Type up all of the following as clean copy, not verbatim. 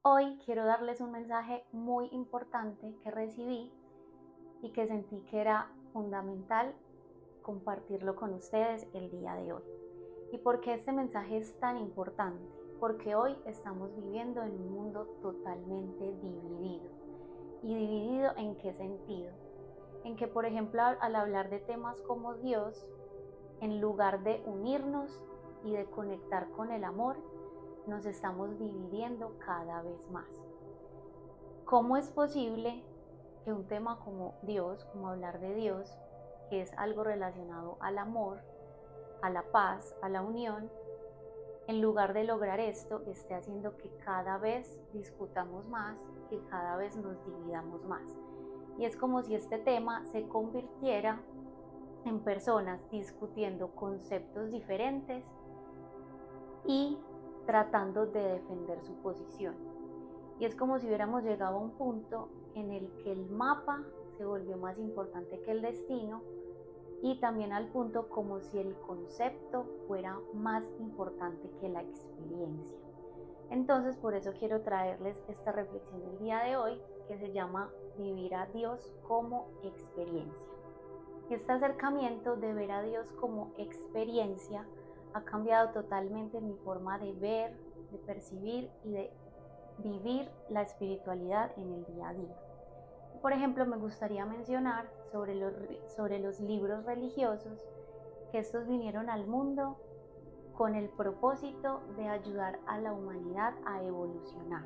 Hoy quiero darles un mensaje muy importante que recibí y que sentí que era fundamental compartirlo con ustedes el día de hoy. ¿Y por qué este mensaje es tan importante? Porque hoy estamos viviendo en un mundo totalmente dividido. ¿Y dividido en qué sentido? En que, por ejemplo, al hablar de temas como Dios, en lugar de unirnos y de conectar con el amor, nos estamos dividiendo cada vez más. ¿Cómo es posible que un tema como Dios, como hablar de Dios, que es algo relacionado al amor, a la paz, a la unión, en lugar de lograr esto, esté haciendo que cada vez discutamos más, que cada vez nos dividamos más? Y es como si este tema se convirtiera en personas discutiendo conceptos diferentes y tratando de defender su posición. Y es como si hubiéramos llegado a un punto en el que el mapa se volvió más importante que el destino, y también al punto como si el concepto fuera más importante que la experiencia. Entonces, por eso quiero traerles esta reflexión del día de hoy, que se llama Vivir a Dios como experiencia. Y este acercamiento de ver a Dios como experiencia ha cambiado totalmente mi forma de ver, de percibir y de vivir la espiritualidad en el día a día. Por ejemplo, me gustaría mencionar sobre los libros religiosos, que estos vinieron al mundo con el propósito de ayudar a la humanidad a evolucionar.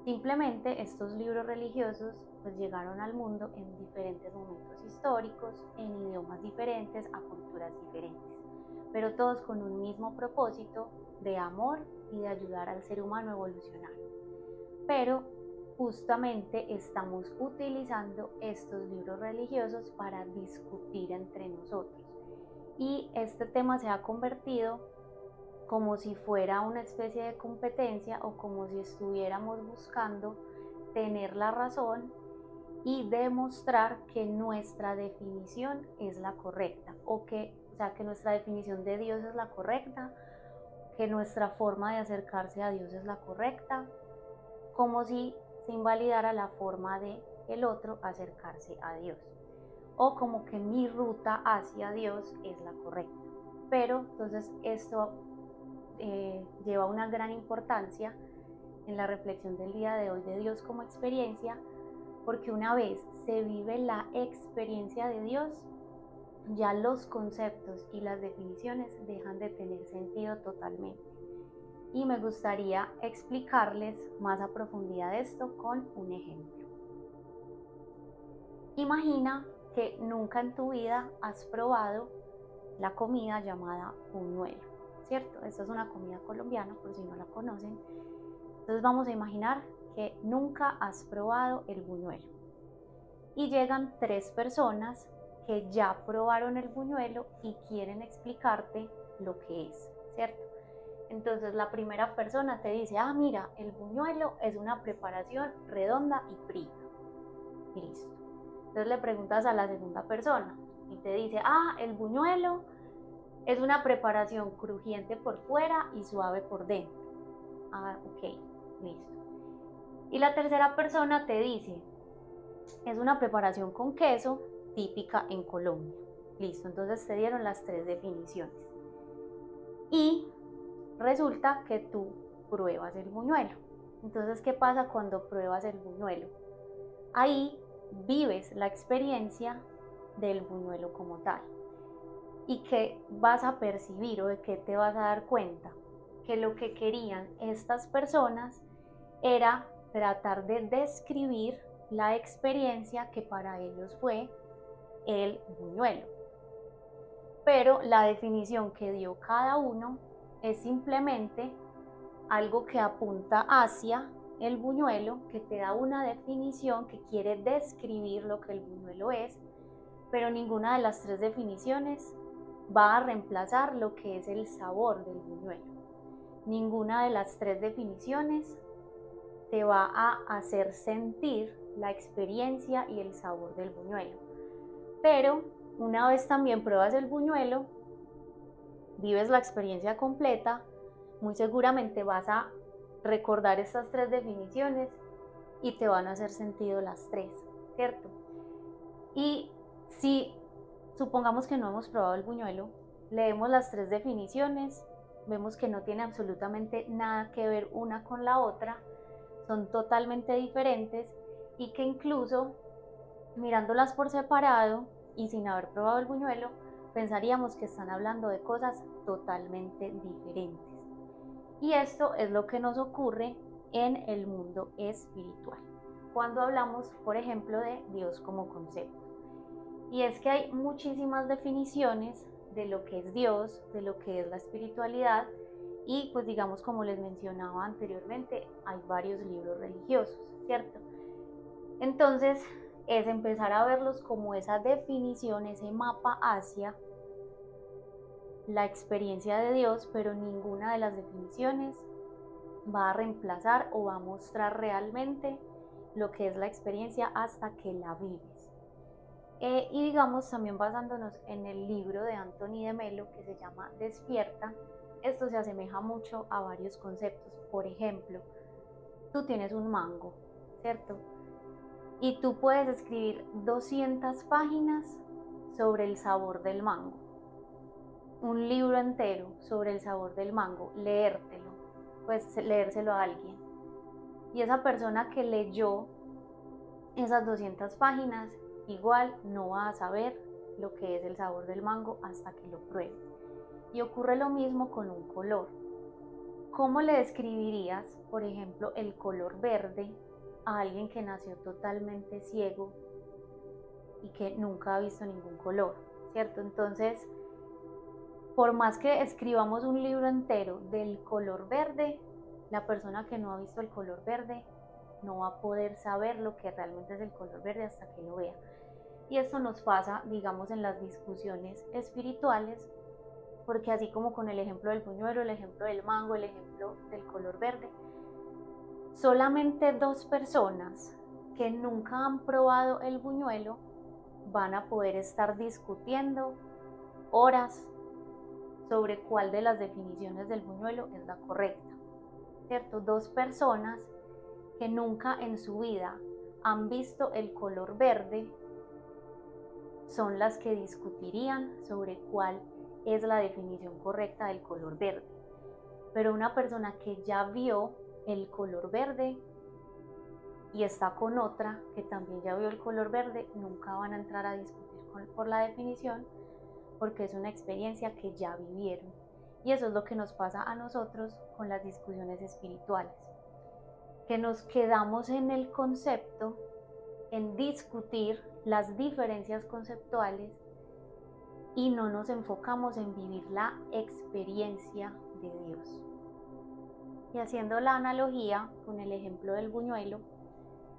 Simplemente estos libros religiosos pues llegaron al mundo en diferentes momentos históricos, en idiomas diferentes, a culturas diferentes, pero todos con un mismo propósito de amor y de ayudar al ser humano a evolucionar. Pero justamente estamos utilizando estos libros religiosos para discutir entre nosotros. Y este tema se ha convertido como si fuera una especie de competencia, o como si estuviéramos buscando tener la razón y demostrar que nuestra definición es la correcta, que nuestra definición de Dios es la correcta, que nuestra forma de acercarse a Dios es la correcta, como si se invalidara la forma de el otro acercarse a Dios, o como que mi ruta hacia Dios es la correcta. Pero entonces esto lleva una gran importancia en la reflexión del día de hoy de Dios como experiencia, porque una vez se vive la experiencia de Dios, ya los conceptos y las definiciones dejan de tener sentido totalmente. Y me gustaría explicarles más a profundidad esto con un ejemplo. Imagina que nunca en tu vida has probado la comida llamada buñuelo, ¿cierto? Esta es una comida colombiana, por si no la conocen. Entonces vamos a imaginar que nunca has probado el buñuelo. Y llegan tres personas que ya probaron el buñuelo y quieren explicarte lo que es, ¿cierto? Entonces la primera persona te dice, mira, el buñuelo es una preparación redonda y fría. Y listo. Entonces le preguntas a la segunda persona y te dice, el buñuelo es una preparación crujiente por fuera y suave por dentro. Ok, listo. Y la tercera persona te dice, es una preparación con queso típica en Colombia. Listo, entonces te dieron las tres definiciones. Y resulta que tú pruebas el buñuelo. Entonces, ¿qué pasa cuando pruebas el buñuelo? Ahí vives la experiencia del buñuelo como tal. ¿Y qué vas a percibir, o de qué te vas a dar cuenta? Que lo que querían estas personas era tratar de describir la experiencia que para ellos fue el buñuelo. Pero la definición que dio cada uno es simplemente algo que apunta hacia el buñuelo, que te da una definición que quiere describir lo que el buñuelo es, pero ninguna de las tres definiciones va a reemplazar lo que es el sabor del buñuelo. Ninguna de las tres definiciones te va a hacer sentir la experiencia y el sabor del buñuelo. Pero una vez también pruebas el buñuelo, vives la experiencia completa, muy seguramente vas a recordar estas tres definiciones y te van a hacer sentido las tres, ¿cierto? Y si supongamos que no hemos probado el buñuelo, leemos las tres definiciones, vemos que no tiene absolutamente nada que ver una con la otra, son totalmente diferentes y que incluso mirándolas por separado y sin haber probado el buñuelo, pensaríamos que están hablando de cosas totalmente diferentes. Y esto es lo que nos ocurre en el mundo espiritual, cuando hablamos, por ejemplo, de Dios como concepto. Y es que hay muchísimas definiciones de lo que es Dios, de lo que es la espiritualidad, y pues digamos, como les mencionaba anteriormente, hay varios libros religiosos, ¿cierto? Entonces es empezar a verlos como esa definición, ese mapa hacia la experiencia de Dios, pero ninguna de las definiciones va a reemplazar o va a mostrar realmente lo que es la experiencia hasta que la vives. Y digamos, también basándonos en el libro de Anthony de Melo que se llama Despierta, esto se asemeja mucho a varios conceptos. Por ejemplo, tú tienes un mango, ¿cierto? Y tú puedes escribir 200 páginas sobre el sabor del mango, un libro entero sobre el sabor del mango, leértelo, pues leérselo a alguien. Y esa persona que leyó esas 200 páginas igual no va a saber lo que es el sabor del mango hasta que lo pruebe. Y ocurre lo mismo con un color. ¿Cómo le describirías, por ejemplo, el color verde a alguien que nació totalmente ciego y que nunca ha visto ningún color, ¿cierto? Entonces, por más que escribamos un libro entero del color verde, la persona que no ha visto el color verde no va a poder saber lo que realmente es el color verde hasta que lo vea. Y esto nos pasa, digamos, en las discusiones espirituales, porque así como con el ejemplo del buñuelo, el ejemplo del mango, el ejemplo del color verde, solamente dos personas que nunca han probado el buñuelo van a poder estar discutiendo horas sobre cuál de las definiciones del buñuelo es la correcta, ¿cierto? Dos personas que nunca en su vida han visto el color verde son las que discutirían sobre cuál es la definición correcta del color verde. Pero una persona que ya vio el color verde y está con otra que también ya vio el color verde, nunca van a entrar a discutir por la definición, porque es una experiencia que ya vivieron. Y eso es lo que nos pasa a nosotros con las discusiones espirituales, que nos quedamos en el concepto, en discutir las diferencias conceptuales y no nos enfocamos en vivir la experiencia de Dios. Y haciendo la analogía con el ejemplo del buñuelo,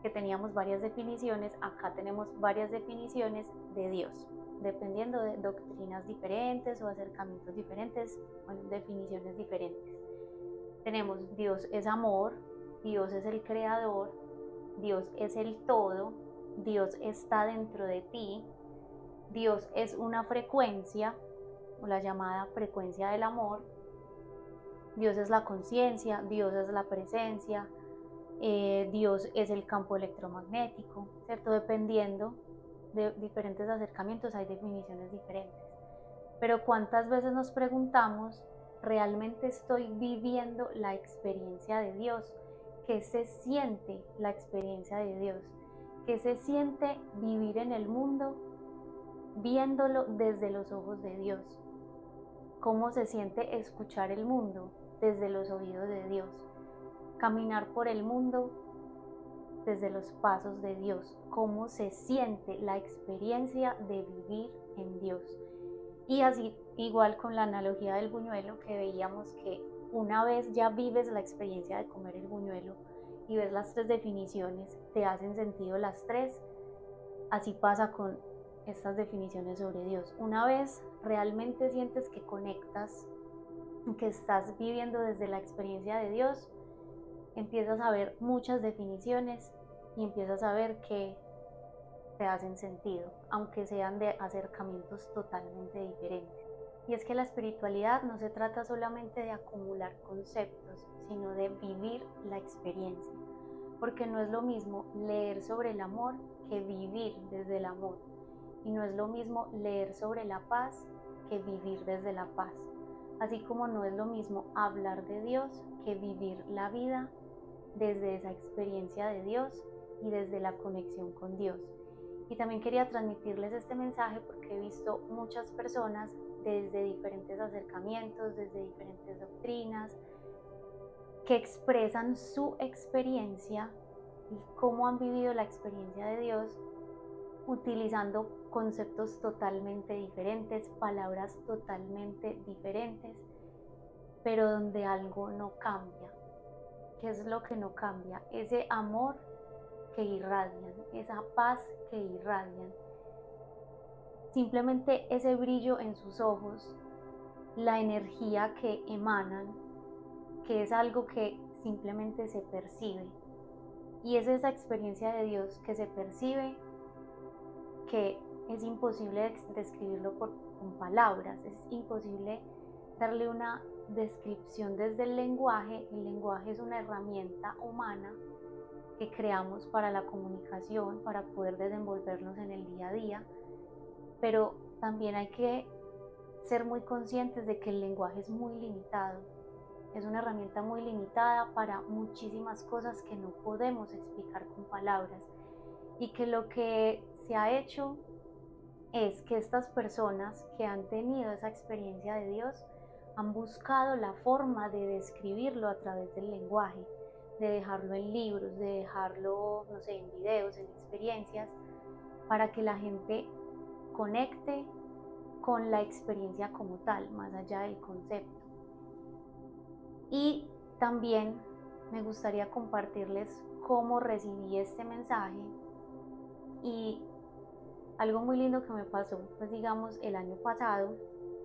que teníamos varias definiciones, acá tenemos varias definiciones de Dios, dependiendo de doctrinas diferentes o acercamientos diferentes, bueno, definiciones diferentes. Tenemos Dios es amor, Dios es el creador, Dios es el todo, Dios está dentro de ti, Dios es una frecuencia, o la llamada frecuencia del amor, Dios es la conciencia, Dios es la presencia, Dios es el campo electromagnético, ¿cierto? Dependiendo de diferentes acercamientos hay definiciones diferentes. Pero ¿cuántas veces nos preguntamos, ¿realmente estoy viviendo la experiencia de Dios? ¿Qué se siente la experiencia de Dios? ¿Qué se siente vivir en el mundo viéndolo desde los ojos de Dios? ¿Cómo se siente escuchar el mundo desde los oídos de Dios? Caminar por el mundo desde los pasos de Dios. ¿Cómo se siente la experiencia de vivir en Dios? Y así, igual con la analogía del buñuelo, que veíamos que una vez ya vives la experiencia de comer el buñuelo y ves las tres definiciones, te hacen sentido las tres. Así pasa con estas definiciones sobre Dios. Una vez realmente sientes que conectas, que estás viviendo desde la experiencia de Dios, empiezas a ver muchas definiciones y empiezas a ver que te hacen sentido, aunque sean de acercamientos totalmente diferentes. Y es que la espiritualidad no se trata solamente de acumular conceptos, sino de vivir la experiencia. Porque no es lo mismo leer sobre el amor que vivir desde el amor. Y no es lo mismo leer sobre la paz que vivir desde la paz. Así como no es lo mismo hablar de Dios que vivir la vida desde esa experiencia de Dios y desde la conexión con Dios. Y también quería transmitirles este mensaje porque he visto muchas personas desde diferentes acercamientos, desde diferentes doctrinas, que expresan su experiencia y cómo han vivido la experiencia de Dios utilizando conceptos totalmente diferentes, palabras totalmente diferentes, pero donde algo no cambia. ¿Qué es lo que no cambia? Ese amor que irradian, esa paz que irradian, simplemente ese brillo en sus ojos, la energía que emanan, que es algo que simplemente se percibe. Y es esa experiencia de Dios que se percibe, que es imposible describirlo con palabras, es imposible darle una descripción desde el lenguaje. El lenguaje es una herramienta humana que creamos para la comunicación, para poder desenvolvernos en el día a día, pero también hay que ser muy conscientes de que el lenguaje es muy limitado, es una herramienta muy limitada para muchísimas cosas que no podemos explicar con palabras, y que lo que se ha hecho es que estas personas que han tenido esa experiencia de Dios han buscado la forma de describirlo a través del lenguaje, de dejarlo en libros, de dejarlo, no sé, en videos, en experiencias, para que la gente conecte con la experiencia como tal, más allá del concepto. Y también me gustaría compartirles cómo recibí este mensaje y algo muy lindo que me pasó, pues digamos, el año pasado.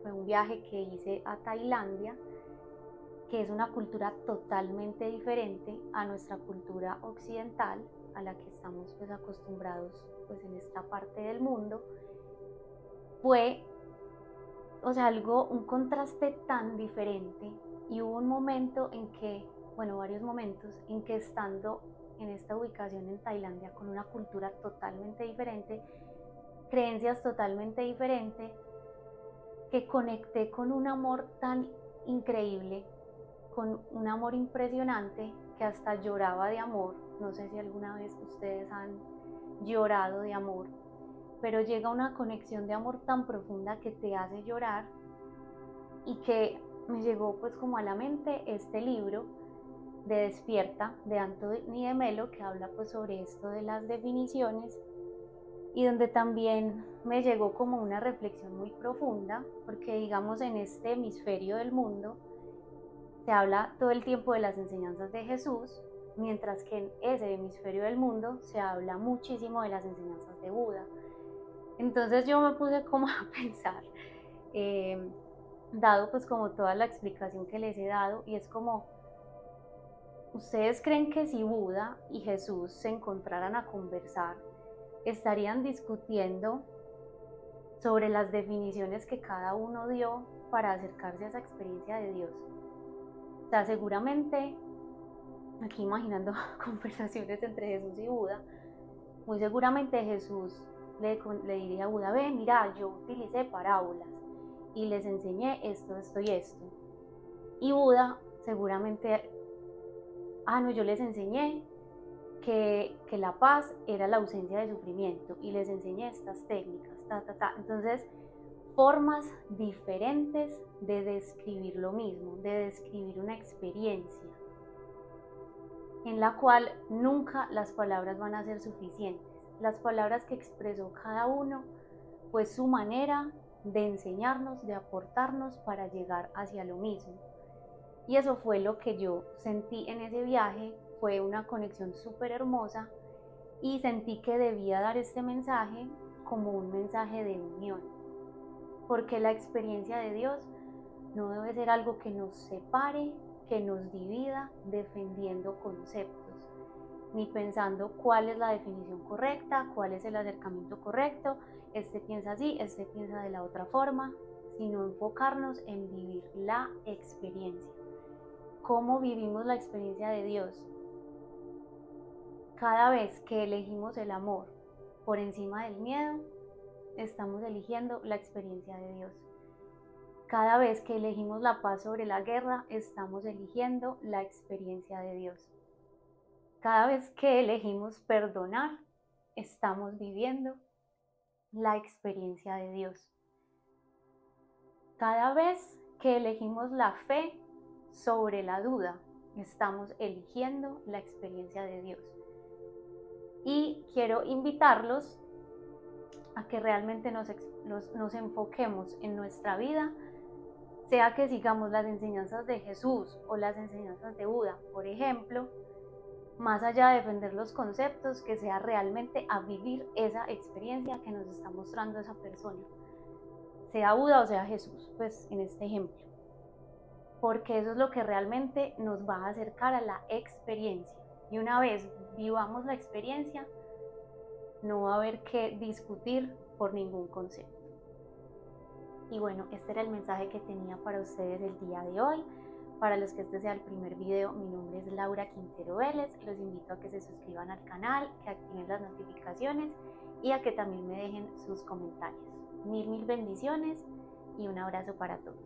Fue un viaje que hice a Tailandia, que es una cultura totalmente diferente a nuestra cultura occidental, a la que estamos pues acostumbrados pues en esta parte del mundo. Fue, o sea, un contraste tan diferente, y hubo un momento en que, bueno, varios momentos en que estando en esta ubicación en Tailandia con una cultura totalmente diferente, creencias totalmente diferentes, que conecté con un amor tan increíble, con un amor impresionante, que hasta lloraba de amor. No sé si alguna vez ustedes han llorado de amor, pero llega una conexión de amor tan profunda que te hace llorar, y que me llegó pues como a la mente este libro de Despierta de Anthony de Melo, que habla pues sobre esto de las definiciones, y donde también me llegó como una reflexión muy profunda, porque digamos en este hemisferio del mundo se habla todo el tiempo de las enseñanzas de Jesús, mientras que en ese hemisferio del mundo se habla muchísimo de las enseñanzas de Buda. Entonces yo me puse como a pensar, dado pues como toda la explicación que les he dado, y es como, ¿ustedes creen que si Buda y Jesús se encontraran a conversar, estarían discutiendo sobre las definiciones que cada uno dio para acercarse a esa experiencia de Dios? O sea, seguramente, aquí imaginando conversaciones entre Jesús y Buda, muy seguramente Jesús le diría a Buda: ve, mira, yo utilicé parábolas y les enseñé esto, esto y esto. Y Buda seguramente, no, yo les enseñé que la paz era la ausencia de sufrimiento y les enseñé estas técnicas, Entonces, formas diferentes de describir lo mismo, de describir una experiencia, en la cual nunca las palabras van a ser suficientes. Las palabras que expresó cada uno fue su manera de enseñarnos, de aportarnos para llegar hacia lo mismo. Y eso fue lo que yo sentí en ese viaje. Fue una conexión súper hermosa, y sentí que debía dar este mensaje como un mensaje de unión, porque la experiencia de Dios no debe ser algo que nos separe, que nos divida defendiendo conceptos, ni pensando cuál es la definición correcta, cuál es el acercamiento correcto. Este piensa así, este piensa de la otra forma, sino enfocarnos en vivir la experiencia. ¿Cómo vivimos la experiencia de Dios? Cada vez que elegimos el amor por encima del miedo, estamos eligiendo la experiencia de Dios. Cada vez que elegimos la paz sobre la guerra, estamos eligiendo la experiencia de Dios. Cada vez que elegimos perdonar, estamos viviendo la experiencia de Dios. Cada vez que elegimos la fe sobre la duda, estamos eligiendo la experiencia de Dios. Y quiero invitarlos a que realmente nos enfoquemos en nuestra vida, sea que sigamos las enseñanzas de Jesús o las enseñanzas de Buda, por ejemplo, más allá de defender los conceptos, que sea realmente a vivir esa experiencia que nos está mostrando esa persona, sea Buda o sea Jesús, pues en este ejemplo, porque eso es lo que realmente nos va a acercar a la experiencia. Y una vez vivamos la experiencia, no va a haber que discutir por ningún concepto. Y bueno, este era el mensaje que tenía para ustedes el día de hoy. Para los que este sea el primer video, mi nombre es Laura Quintero Vélez. Los invito a que se suscriban al canal, que activen las notificaciones y a que también me dejen sus comentarios. Mil bendiciones y un abrazo para todos.